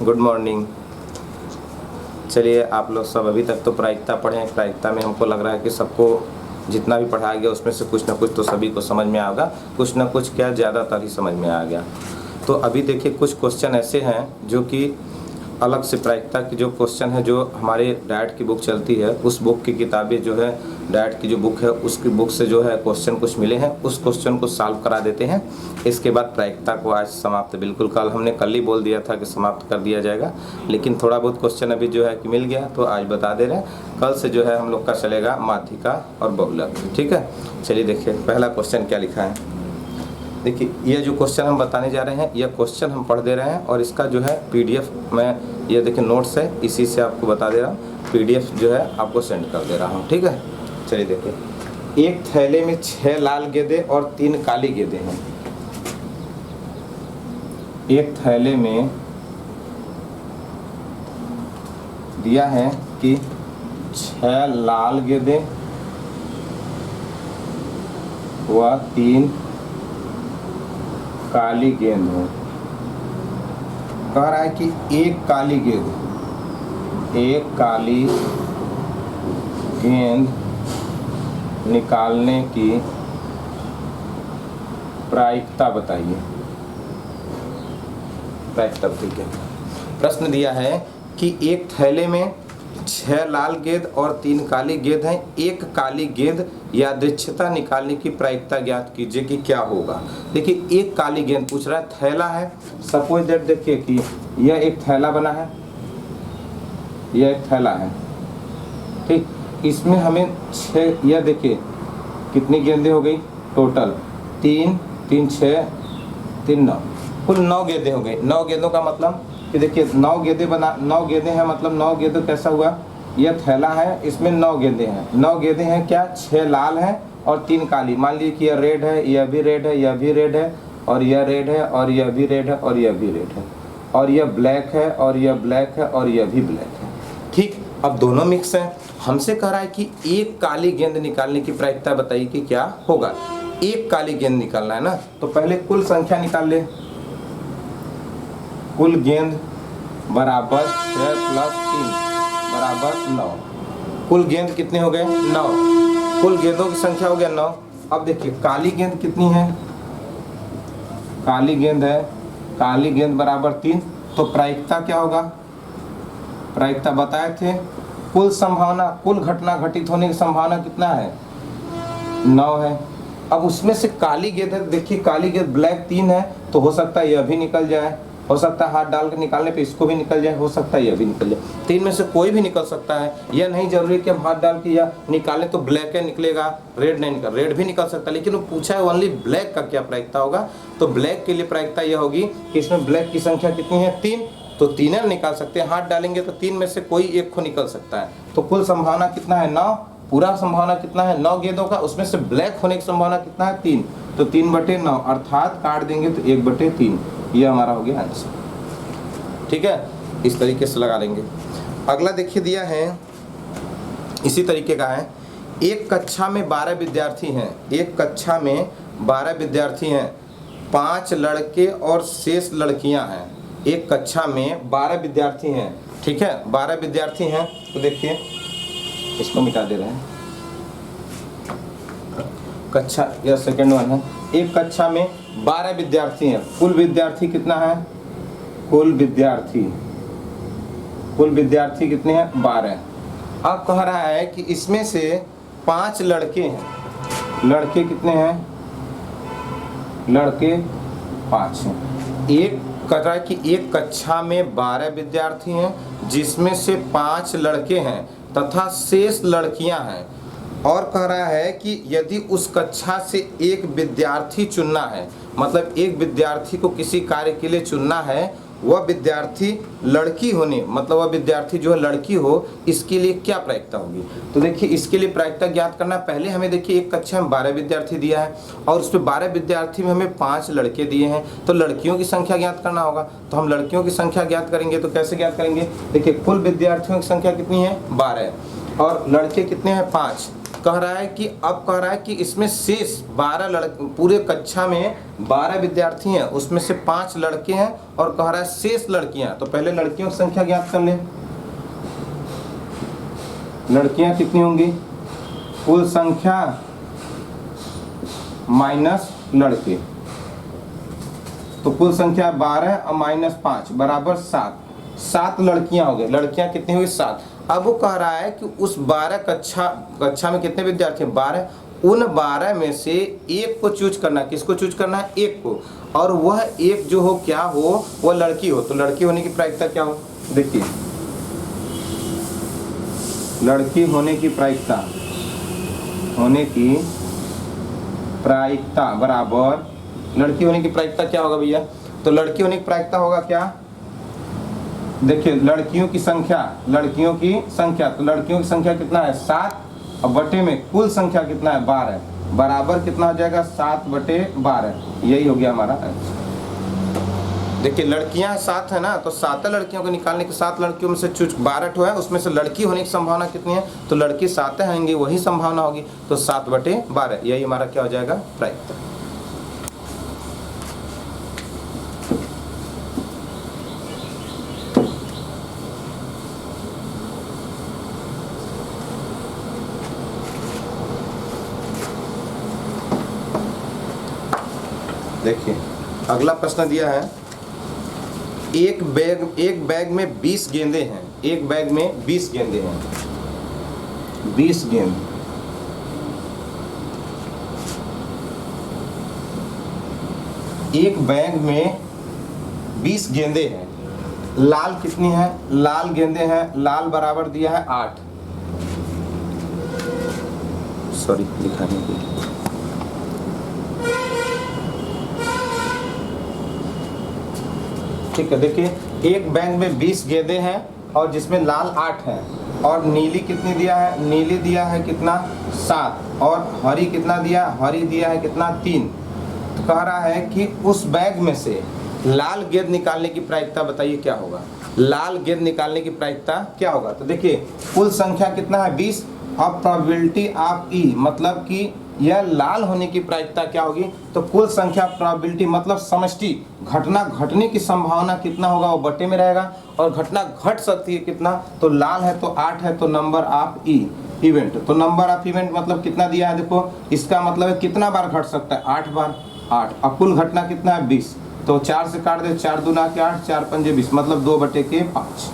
Good morning. चलिए आप लोग सब अभी तक तो प्रायिकता पढ़े। प्रायिकता में हमको लग रहा है कि सबको जितना भी पढ़ाया गया उसमें से कुछ ना कुछ तो सभी को समझ में आएगा, कुछ ना कुछ क्या ज़्यादातर ही समझ में आ गया। तो अभी देखिए कुछ क्वेश्चन ऐसे हैं जो कि अलग से प्रायिकता की जो क्वेश्चन है, जो हमारे डाइट की बुक चलती है उस बुक की किताबें जो है, डाइट की जो बुक है उसकी बुक से जो है क्वेश्चन कुछ मिले हैं, उस क्वेश्चन को सॉल्व करा देते हैं। इसके बाद प्रायिकता को आज समाप्त, बिल्कुल कल ही बोल दिया था कि समाप्त कर दिया जाएगा, लेकिन थोड़ा बहुत क्वेश्चन अभी जो है कि मिल गया तो आज बता दे रहे हैं। कल से जो है हम लोग का चलेगा माध्यिका और बहुलक। ठीक है, चलिए देखिए पहला क्वेश्चन क्या लिखा है। देखिए ये जो क्वेश्चन हम बताने जा रहे हैं, यह क्वेश्चन हम पढ़ दे रहे हैं और इसका जो है पीडीएफ में, ये देखिए नोट्स है, इसी से आपको बता दे रहा हूँ। पीडीएफ जो है आपको सेंड कर दे रहा हूँ। ठीक है, चलिए देखिए। एक थैले में 6 लाल गेंदे और 3 काली गेंदे हैं। एक थैले में दिया है कि 6 लाल गेंदे व 3 काली गेंद हो। कह रहा है कि एक काली गेंद निकालने की प्रायिकता बताइए। प्रायिकता ठीक है। प्रश्न दिया है कि एक थैले में 6 लाल गेंद और 3 काली गेंद हैं। एक काली गेंद यादृच्छिकता निकालने की प्रायिकता ज्ञात कीजिए कि क्या होगा। देखिए एक काली गेंद पूछ रहा है, थैला है, सपोज दैट देखिए कि यह एक थैला बना है, यह एक थैला है, ठीक। इसमें हमें 6, यह देखिए कितनी गेंदें हो गई टोटल, 3 3 6 3 9, कुल 9 गेंदें हो गई। 9 गेंदों का मतलब कि देखिए 9 गेंदें हैं, मतलब 9 गेंदें कैसा हुआ, यह थैला है, इसमें 9 गेंदें हैं। 9 गेंदें हैं क्या, 6 लाल हैं और 3 काली। मान लीजिए कि यह रेड है, यह भी रेड है, यह भी रेड है, और यह रेड है, और यह भी रेड है, और यह भी रेड है, और यह ब्लैक है, और यह ब्लैक है, और यह भी ब्लैक है। ठीक, अब दोनों मिक्स हैं। हमसे कह रहा है कि एक काली गेंद निकालने की प्रायिकता बताइए कि क्या होगा। एक काली गेंद निकालना है ना, तो पहले कुल संख्या निकाल ले। कुल गेंद बराबर 6 + 3 बराबर 9। कुल गेंद कितने हो गए, 9। कुल गेंदों की संख्या हो गया 9। अब देखिए काली गेंद कितनी है, काली गेंद है, काली गेंद बराबर 3। तो प्रायिकता क्या होगा, प्रायिकता बताए थे, कुल संभावना, कुल घटना घटित होने की संभावना कितना है, 9 है। अब उसमें से काली गेंद है, देखिए काली गेंद ब्लैक 3 है, तो हो सकता है यह भी निकल जाए, हो सकता है हाथ डाल के निकालने पे इसको भी निकल जाए, हो सकता है यह भी निकल जाए। 3 में से कोई भी निकल सकता है, यह नहीं जरूरी कि हम हाथ डाल के या निकालें तो ब्लैक है निकलेगा, रेड नहीं निकल, रेड भी निकल सकता है। लेकिन वो पूछा है ओनली ब्लैक का क्या प्रायिकता होगा, तो ब्लैक के लिए प्रायिकता यह होगी कि इसमें ब्लैक की संख्या कितनी है, 3, तो 3 निकाल सकते हैं। हाथ डालेंगे तो 3 में से कोई एक को निकल सकता है। तो कुल संभावना कितना है, 9। पूरा संभावना कितना है 9 गेंदों का, उसमें से ब्लैक होने की संभावना कितना है, 3। तो 3/9 अर्थात काट देंगे तो 1/3। यह हमारा हो गया आंसर। ठीक है, इस तरीके से लगा लेंगे। अगला देखिए दिया है, इसी तरीके का है। एक कक्षा में 12 विद्यार्थी हैं। एक कक्षा में 12 विद्यार्थी हैं, 5 लड़के और शेष लड़कियां हैं। एक कक्षा में 12 विद्यार्थी हैं, ठीक है, 12 विद्यार्थी हैं। तो देखिए इसको मिटा दे रहे हैं, कक्षा या सेकंड वन है। एक कक्षा में 12 विद्यार्थी हैं, कुल विद्यार्थी कितना है, कुल विद्यार्थी कितने हैं, 12। अब कह रहा है कि इसमें से 5 लड़के हैं। लड़के कितने हैं, लड़के 5 हैं। एक कह रहा है कि एक कक्षा में 12 विद्यार्थी हैं जिसमें से 5 लड़के हैं तथा शेष लड़कियां हैं। और कह रहा है कि यदि उस कक्षा से एक विद्यार्थी चुनना है, मतलब एक विद्यार्थी को किसी कार्य के लिए चुनना है, वह विद्यार्थी लड़की होने, मतलब वह विद्यार्थी जो है लड़की हो, इसके लिए क्या प्रायिकता होगी। तो देखिए इसके लिए प्रायिकता ज्ञात करना, पहले हमें देखिए एक कक्षा में 12 विद्यार्थी दिया है और उसमें 12 विद्यार्थी में हमें 5 लड़के दिए हैं, तो लड़कियों की संख्या ज्ञात करना होगा। तो हम लड़कियों की संख्या ज्ञात करेंगे, तो कैसे ज्ञात करेंगे, देखिए कुल विद्यार्थियों की संख्या कितनी है, 12, और लड़के कितने हैं, 5। कह रहा है कि अब कह रहा है कि इसमें शेष 12 लड़के, पूरे कक्षा में 12 विद्यार्थी हैं, उसमें से 5 लड़के हैं और कह रहा है शेष लड़कियां। तो पहले लड़कियों की संख्या ज्ञात कर लें। लड़कियां कितनी होंगी? कुल संख्या माइनस लड़के, तो कुल संख्या 12 और माइनस 5 बराबर 7। 7 लड़कियां हो गई। लड़कियां कितनी हुई? 7। अब वो कह रहा है कि उस 12 कक्षा में कितने विद्यार्थी हैं? 12। उन 12 में से एक को चूज करना। किसको चूज करना है? एक को। और वह एक जो हो क्या हो? वह लड़की हो। तो लड़की होने की प्रायिकता क्या हो? देखिए, लड़की होने की प्रायिकता बराबर, लड़की होने की प्रायिकता क्या होगा भैया? तो लड़की होने की प्रायिकता होगा क्या? देखिए, लड़कियों की संख्या तो लड़कियों की संख्या कितना है? 7 और बटे में कुल संख्या कितना है? 12 बराबर कितना हो जाएगा? 7/12। यही हो गया हमारा। देखिए, लड़कियां 7 है ना, तो 7 लड़कियों को निकालने के 7 लड़कियों में से चूज 12 ठो है, उसमें से लड़की होने की संभावना कितनी है? तो लड़की 7 होंगी, वही संभावना होगी। तो 7/12 यही हमारा क्या हो जाएगा? प्रायिकता। देखिए, अगला प्रश्न दिया है, एक बैग में 20 गेंदे हैं। एक बैग में 20 गेंदे हैं। 20 गेंद, एक बैग में 20 गेंदे हैं। लाल कितनी है? लाल गेंदे हैं। लाल बराबर दिया है 8। सॉरी, दिखाने के लिए। ठीक है, देखिए, एक बैग में 20 गेंदे हैं और जिसमें लाल 8 है, और नीली कितनी दिया है? नीली दिया है कितना? 7। और हरी कितना दिया? हरी दिया है कितना? 3। तो कह रहा है कि उस बैग में से लाल गेंद निकालने की प्रायिकता बताइए क्या होगा? लाल गेंद निकालने की प्रायिकता क्या होगा? तो देखिए, कुल संख्या कितना है? 20। अब प्रोबेबिलिटी ऑफ ई, मतलब कि यह लाल होने की प्रायिकता क्या होगी? तो कुल संख्या प्रोबेबिलिटी मतलब समष्टि, घटना घटने की संभावना कितना होगा? वो बटे में रहेगा। और घटना घट सकती है कितना? तो लाल है तो 8 है, तो नंबर ऑफ ई इवेंट। तो नंबर ऑफ इवेंट मतलब कितना दिया है? देखो, इसका मतलब है कितना बार घट सकता है? 8 बार। 8। अब कुल घटना कितना है? 20। तो 4 से काट दे, 4 दूना के 8, 4 पंजे 20, मतलब 2/5।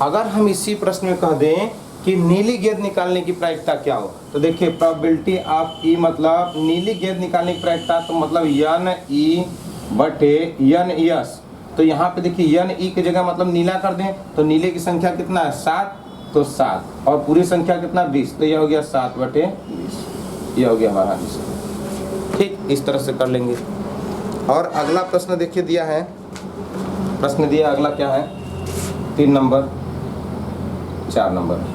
अगर हम इसी प्रश्न में कह दें कि नीली गेंद निकालने की प्रायिकता क्या हो, तो देखिए, प्रोबेबिलिटी ऑफ ई मतलब नीली गेंद निकालने की प्रायिकता, तो मतलब NE/NS। तो यहाँ पे देखिए, NE की जगह मतलब नीला कर दें, तो नीले की संख्या कितना है? 7। तो 7 और पूरी संख्या कितना? 20। तो यह हो गया 7/20। यह हो गया हमारा आंसर। ठीक, इस तरह से कर लेंगे। और अगला प्रश्न देखिए दिया है, प्रश्न दिया अगला क्या है? 3 नंबर, 4 नंबर।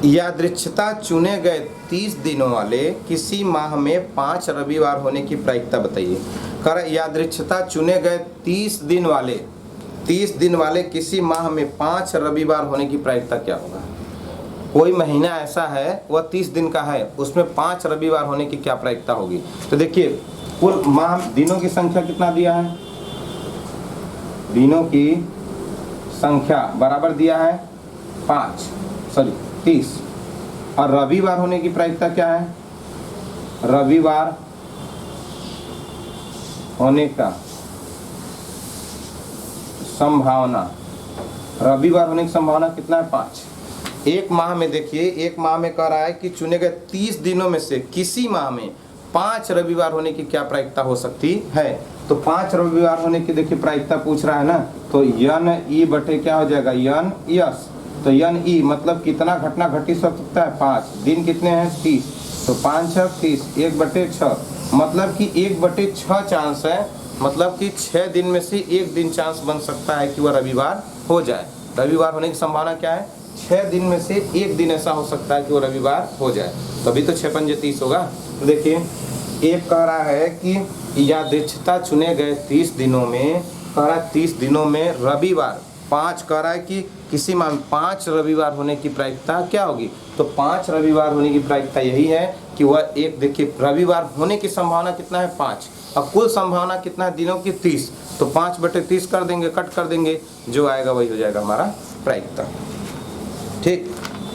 यादृच्छता चुने गए 30 दिनों वाले किसी माह में 5 रविवार होने की प्रायिकता बताइए। कर यादृच्छता चुने गए 30 दिन वाले किसी माह में 5 रविवार होने की प्रायिकता क्या होगा? कोई महीना ऐसा है वह 30 दिन का है, उसमें 5 रविवार होने की क्या प्रायिकता होगी? तो देखिए, कुल माह दिनों की संख्या कितना दिया है? दिनों की संख्या बराबर दिया है 30। और रविवार होने की प्रायिकता क्या है? रविवार होने का संभावना, रविवार होने की संभावना कितना है? 5। एक माह में देखिए, एक माह में कह रहा है कि चुने गए 30 दिनों में से किसी माह में 5 रविवार होने की क्या प्रायिकता हो सकती है? तो 5 रविवार होने की देखिए प्रायिकता पूछ रहा है ना, तो NE बटे क्या हो जाएगा? NS। तो NE मतलब कितना घटना घटित हो सकता है? 5। दिन कितने हैं? 30। तो 5 6 30, 1/6, मतलब कि 1/6 चांस है, मतलब कि 6 दिन में से 1 दिन चांस बन सकता है कि वह रविवार हो जाए। रविवार होने की संभावना क्या है? 6 दिन में से 1 दिन ऐसा हो सकता है कि वो रविवार हो जाए, तभी तो 6 पंजे 30 होगा। तो देखिए, एक कह रहा है कि यादृच्छता चुने गए 30 दिनों में, कह रहा है 30 दिनों में रविवार 5 कह रहा है कि किसी मान 5 रविवार होने की प्रायिकता क्या होगी, तो 5 रविवार होने की प्रायिकता यही है कि वह एक, देखिए रविवार होने की संभावना कितना है 5 और कुल संभावना कितना है दिनों की 30, तो 5/30 कर देंगे, कट कर देंगे, जो आएगा वही हो जाएगा हमारा प्रायिकता। ठीक,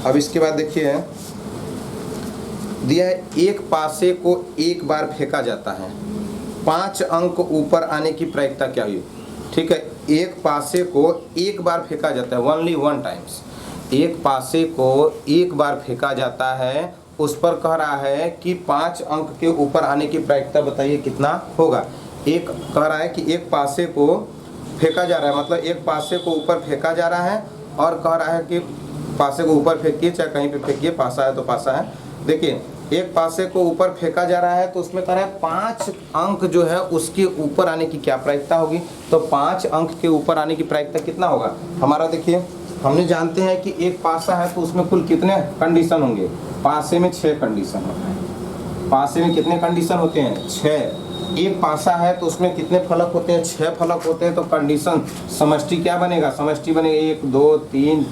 अब इसके बाद देखिए दिया है एक पासे को एक बार फेंका जाता है, 5 अंक ऊपर आने की प्रायिकता क्या हुई। ठीक है, एक पासे को एक बार फेंका जाता है, ओनली 1 टाइम्स, एक पासे को एक बार फेंका जाता है, उस पर कह रहा है कि 5 अंक के ऊपर आने की प्रायिकता बताइए कितना होगा। एक कह रहा है कि एक पासे को फेंका जा रहा है, मतलब एक पासे को ऊपर फेंका जा रहा है और कह रहा है कि पासे को ऊपर फेंकिए, चाहे कहीं पे फेंकिए, पासा है तो पासा है। देखिए एक पासे को ऊपर फेंका जा रहा है तो उसमें कह रहा है 5 अंक जो है उसके ऊपर आने की क्या प्रायिकता होगी, तो 5 अंक के ऊपर आने की प्रायिकता कितना होगा हमारा। देखिए हमने जानते हैं कि एक पासा है तो उसमें कुल कितने कंडीशन होंगे, पासे में 6 कंडीशन होते हैं। पासे में कितने कंडीशन होते हैं, 6। एक पासा है तो उसमें कितने फलक होते हैं, 6 फलक होते हैं, तो कंडीशन समष्टि क्या बनेगा, समष्टि बनेगा 1 2 3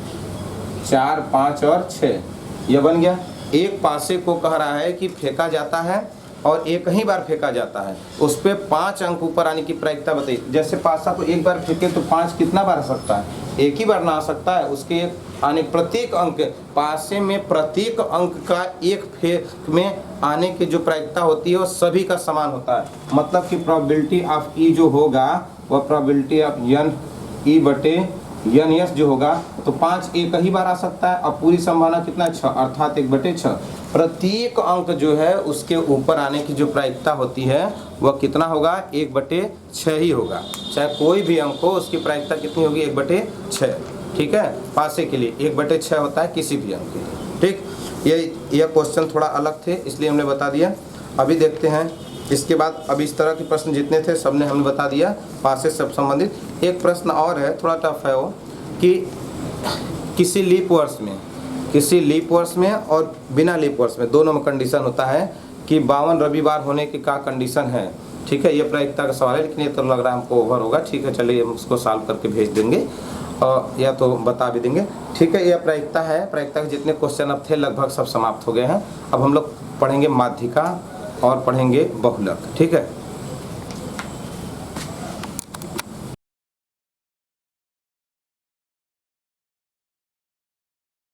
4 5 और 6, यह बन गया। एक पासे को कह रहा है कि फेंका जाता है और एक ही बार फेंका जाता है, उस पर 5 अंक ऊपर आने की प्रायिकता बताइए। जैसे पासा को एक बार फेंके तो 5 कितना बार आ सकता है, एक ही बार ना आ सकता है, उसके आने प्रत्येक अंक पासे में प्रत्येक अंक का एक फेंक में आने की जो प्रायिकता होती है वो सभी का समान होता है। मतलब कि प्रोबेबिलिटी ऑफ ई जो होगा वह प्रोबेबिलिटी ऑफ एन ई बटे एन एस जो होगा, तो 5 एक ही बार आ सकता है और पूरी संभावना कितना 6, अर्थात 1/6। प्रत्येक अंक जो है उसके ऊपर आने की जो प्रायिकता होती है वह कितना होगा, 1/6 ही होगा। चाहे कोई भी अंक हो उसकी प्रायिकता कितनी होगी, 1/6। ठीक है, पासे के लिए 1/6 होता है किसी भी अंक के लिए। ठीक, ये क्वेश्चन थोड़ा अलग थे इसलिए हमने बता दिया। अभी देखते हैं इसके बाद, अब इस तरह के प्रश्न जितने थे सबने हमने बता दिया पासे से संबंधित। एक प्रश्न और है, थोड़ा टफ है वो, कि किसी लीप वर्ष में और बिना लीप वर्ष में दोनों में कंडीशन होता है कि 52 रविवार होने की क्या कंडीशन है। ठीक है, ये प्रायिकता का सवाल है, लेकिन ये तो लग रहा है हमको ओवर होगा। ठीक है, चलिए हम उसको सॉल्व करके भेज देंगे और या तो बता भी देंगे। ठीक है, यह प्रायिकता है, प्रायिकता के जितने क्वेश्चन अब थे लगभग सब समाप्त हो गए हैं। अब हम लोग पढ़ेंगे माध्यिका और पढ़ेंगे बहुलक। ठीक है।